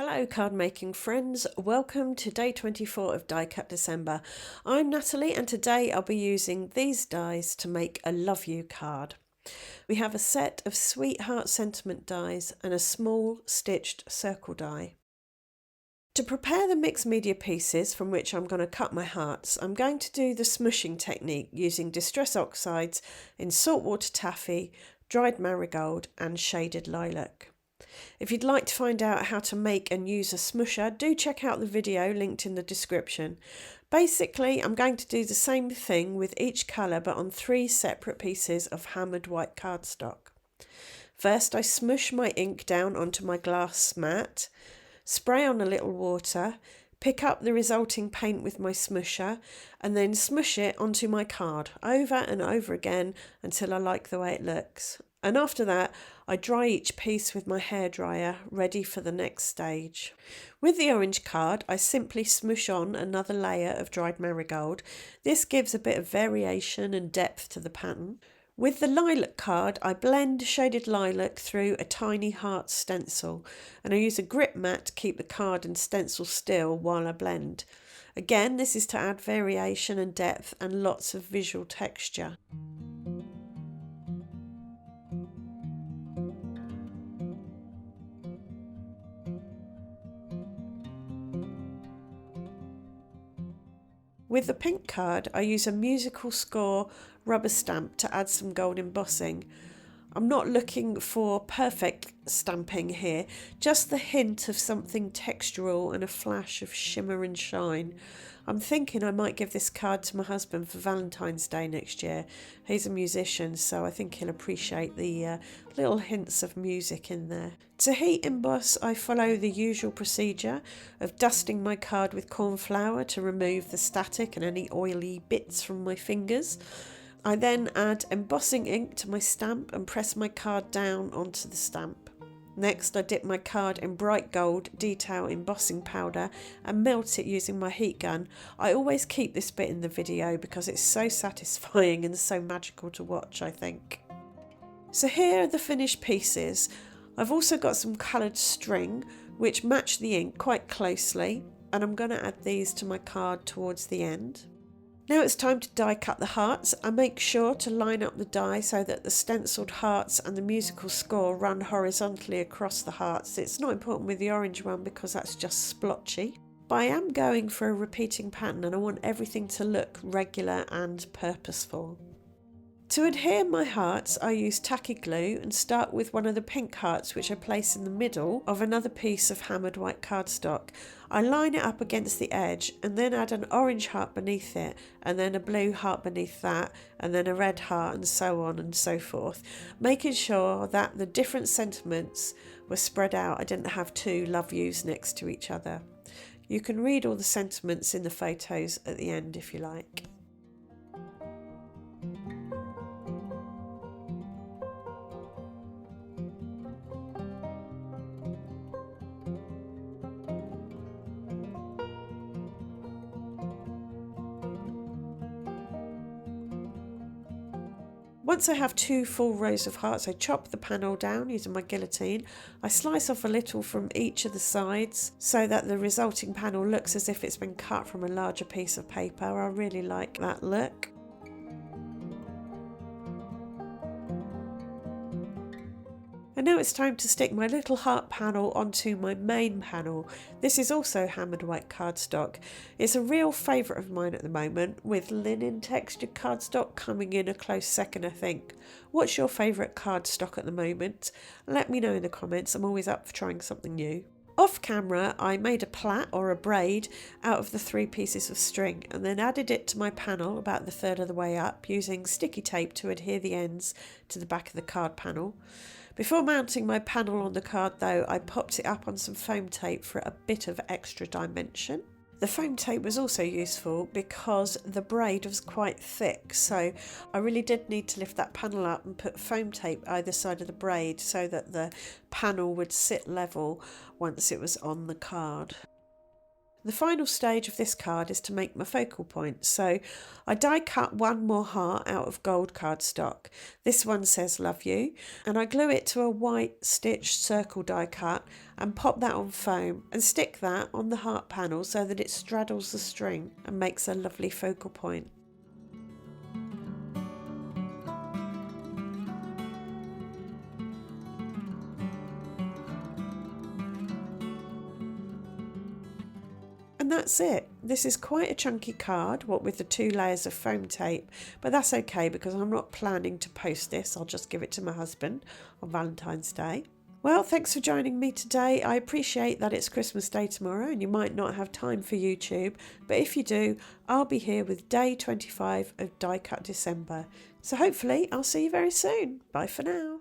Hello card making friends, welcome to day 24 of Die Cut December. I'm Natalie and today I'll be using these dies to make a love you card. We have a set of sweetheart sentiment dies and a small stitched circle die. To prepare the mixed media pieces from which I'm going to cut my hearts, I'm going to do the smushing technique using distress oxides in saltwater taffy, dried marigold and shaded lilac. If you'd like to find out how to make and use a smusher, do check out the video linked in the description. Basically, I'm going to do the same thing with each colour but on 3 separate pieces of hammered white cardstock. First, I smush my ink down onto my glass mat, spray on a little water, pick up the resulting paint with my smusher and then smush it onto my card over and over again until I like the way it looks. And after that, I dry each piece with my hairdryer, ready for the next stage. With the orange card, I simply smush on another layer of dried marigold. This gives a bit of variation and depth to the pattern. With the lilac card, I blend shaded lilac through a tiny heart stencil, and I use a grip mat to keep the card and stencil still while I blend. Again, this is to add variation and depth and lots of visual texture. With the pink card, I use a musical score rubber stamp to add some gold embossing. I'm not looking for perfect stamping here, just the hint of something textural and a flash of shimmer and shine. I'm thinking I might give this card to my husband for Valentine's Day next year. He's a musician, so I think he'll appreciate the little hints of music in there. To heat emboss, I follow the usual procedure of dusting my card with corn flour to remove the static and any oily bits from my fingers. I then add embossing ink to my stamp and press my card down onto the stamp. Next, I dip my card in bright gold detail embossing powder and melt it using my heat gun. I always keep this bit in the video because it's so satisfying and so magical to watch, I think. So here are the finished pieces. I've also got some coloured string which match the ink quite closely, and I'm going to add these to my card towards the end. Now it's time to die cut the hearts. I make sure to line up the die so that the stenciled hearts and the musical score run horizontally across the hearts. It's not important with the orange one because that's just splotchy. But I am going for a repeating pattern and I want everything to look regular and purposeful. To adhere my hearts, I use tacky glue and start with one of the pink hearts which I place in the middle of another piece of hammered white cardstock. I line it up against the edge and then add an orange heart beneath it and then a blue heart beneath that and then a red heart and so on and so forth, making sure that the different sentiments were spread out. I didn't have 2 love yous next to each other. You can read all the sentiments in the photos at the end if you like. Once I have 2 full rows of hearts, I chop the panel down using my guillotine. I slice off a little from each of the sides so that the resulting panel looks as if it's been cut from a larger piece of paper. I really like that look. And now it's time to stick my little heart panel onto my main panel. This is also hammered white cardstock. It's a real favourite of mine at the moment, with linen textured cardstock coming in a close second, I think. What's your favourite cardstock at the moment? Let me know in the comments. I'm always up for trying something new. Off camera, I made a plait or a braid out of the 3 pieces of string and then added it to my panel about the third of the way up using sticky tape to adhere the ends to the back of the card panel. Before mounting my panel on the card though, I popped it up on some foam tape for a bit of extra dimension. The foam tape was also useful because the braid was quite thick, so I really did need to lift that panel up and put foam tape either side of the braid so that the panel would sit level once it was on the card. The final stage of this card is to make my focal point. So I die cut one more heart out of gold cardstock. This one says love you, and I glue it to a white stitched circle die cut and pop that on foam and stick that on the heart panel so that it straddles the string and makes a lovely focal point. And that's it. This is quite a chunky card, what with the 2 layers of foam tape, but that's okay because I'm not planning to post this. I'll just give it to my husband on Valentine's Day. Well, thanks for joining me today. I appreciate that it's Christmas Day tomorrow and you might not have time for YouTube, but if you do, I'll be here with day 25 of Die Cut December. So hopefully I'll see you very soon. Bye for now.